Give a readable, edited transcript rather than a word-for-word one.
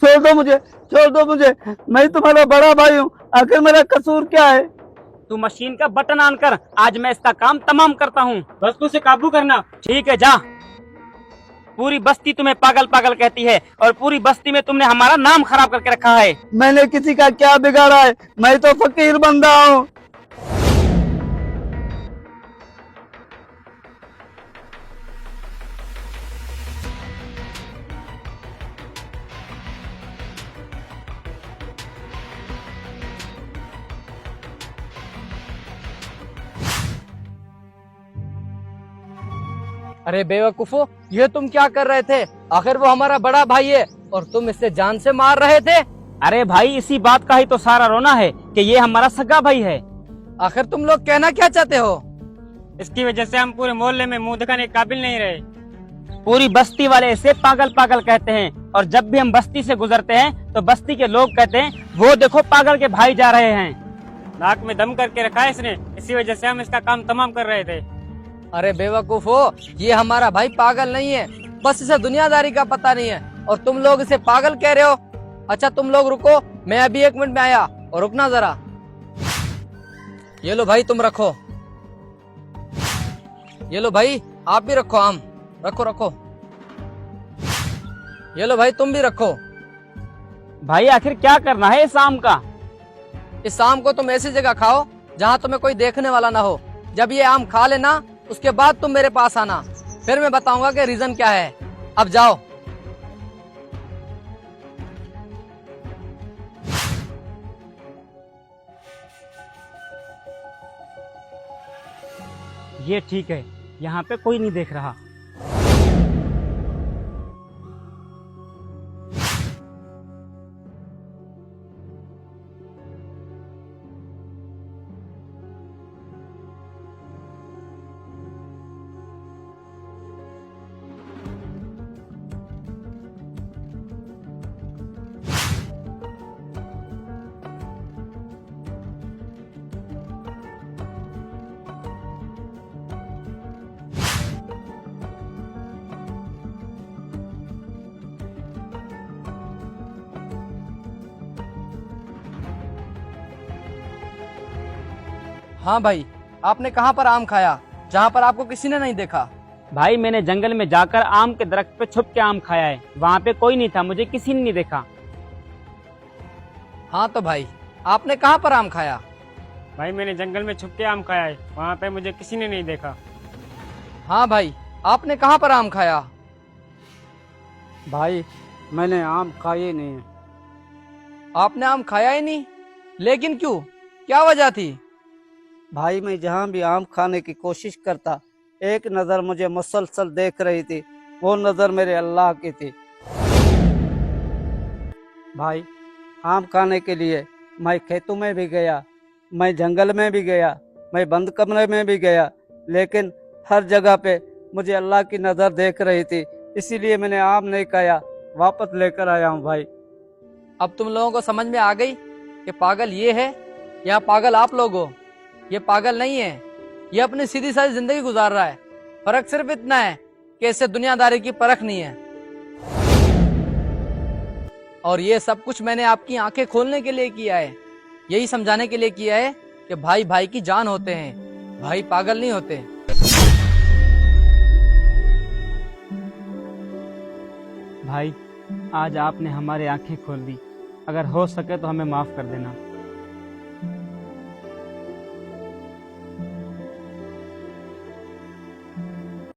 छोड़ दो मुझे, छोड़ दो मुझे। मैं तुम्हारा बड़ा भाई हूँ, आखिर मेरा कसूर क्या है? तू मशीन का बटन ऑन कर, आज मैं इसका काम तमाम करता हूँ। बस तू उसे काबू करना। ठीक है, जा। पूरी बस्ती तुम्हें पागल पागल कहती है और पूरी बस्ती में तुमने हमारा नाम खराब करके रखा है। मैंने किसी का क्या बिगाड़ा है? मैं तो फकीर बंदा हूँ। अरे बेवकूफो, ये तुम क्या कर रहे थे? आखिर वो हमारा बड़ा भाई है और तुम इससे जान से मार रहे थे। अरे भाई, इसी बात का ही तो सारा रोना है कि ये हमारा सगा भाई है। आखिर तुम लोग कहना क्या चाहते हो? इसकी वजह से हम पूरे मोहल्ले में मुंह दिखाने के काबिल नहीं रहे। पूरी बस्ती वाले इसे पागल पागल कहते हैं और जब भी हम बस्ती से गुजरते हैं तो बस्ती के लोग कहते हैं, वो देखो पागल के भाई जा रहे हैं। नाक में दम करके रखा है इसने, इसी वजह से हम इसका काम तमाम कर रहे थे। अरे बेवकूफो, ये हमारा भाई पागल नहीं है, बस इसे दुनियादारी का पता नहीं है और तुम लोग इसे पागल कह रहे हो। अच्छा तुम लोग रुको, मैं अभी 1 मिनट में आया। और रुकना जरा। ये लो भाई, तुम रखो। ये लो भाई, आप भी रखो। आम रखो रखो। ये लो भाई, तुम भी रखो। भाई आखिर क्या करना है इस आम का? इस आम को तुम ऐसी जगह खाओ जहाँ तुम्हें कोई देखने वाला ना हो। जब ये आम खा लेना उसके बाद तुम मेरे पास आना, फिर मैं बताऊंगा कि रीजन क्या है। अब जाओ। ये ठीक है, यहाँ पे कोई नहीं देख रहा। हाँ भाई, आपने कहाँ पर आम खाया जहाँ पर आपको किसी ने नहीं देखा? भाई मैंने जंगल में जाकर आम के दरख्त पे छुप के आम खाया है, वहाँ पे कोई नहीं था, मुझे किसी ने नहीं देखा। हाँ तो भाई, आपने कहाँ पर आम खाया? भाई मैंने जंगल में छुप के आम खाया है, वहाँ पे मुझे किसी ने नहीं देखा। हाँ भाई, आपने कहाँ पर आम खाया? भाई मैंने आम खाए नहीं है। आपने आम खाया ही नहीं, लेकिन क्यों? क्या वजह थी? भाई मैं जहाँ भी आम खाने की कोशिश करता, एक नज़र मुझे मुसलसल देख रही थी, वो नज़र मेरे अल्लाह की थी। भाई आम खाने के लिए मैं खेतों में भी गया, मैं जंगल में भी गया, मैं बंद कमरे में भी गया, लेकिन हर जगह पे मुझे अल्लाह की नज़र देख रही थी, इसीलिए मैंने आम नहीं खाया, वापस लेकर आया हूँ भाई। अब तुम लोगों को समझ में आ गई कि पागल ये है या पागल आप लोग हो? ये पागल नहीं है, ये अपनी सीधी सादी जिंदगी गुजार रहा है। फर्क सिर्फ इतना है कि इससे दुनियादारी की परख नहीं है। और ये सब कुछ मैंने आपकी आंखें खोलने के लिए किया है, यही समझाने के लिए किया है कि भाई भाई की जान होते हैं, भाई पागल नहीं होते। भाई आज आपने हमारी आंखें खोल दी, अगर हो सके तो हमें माफ कर देना।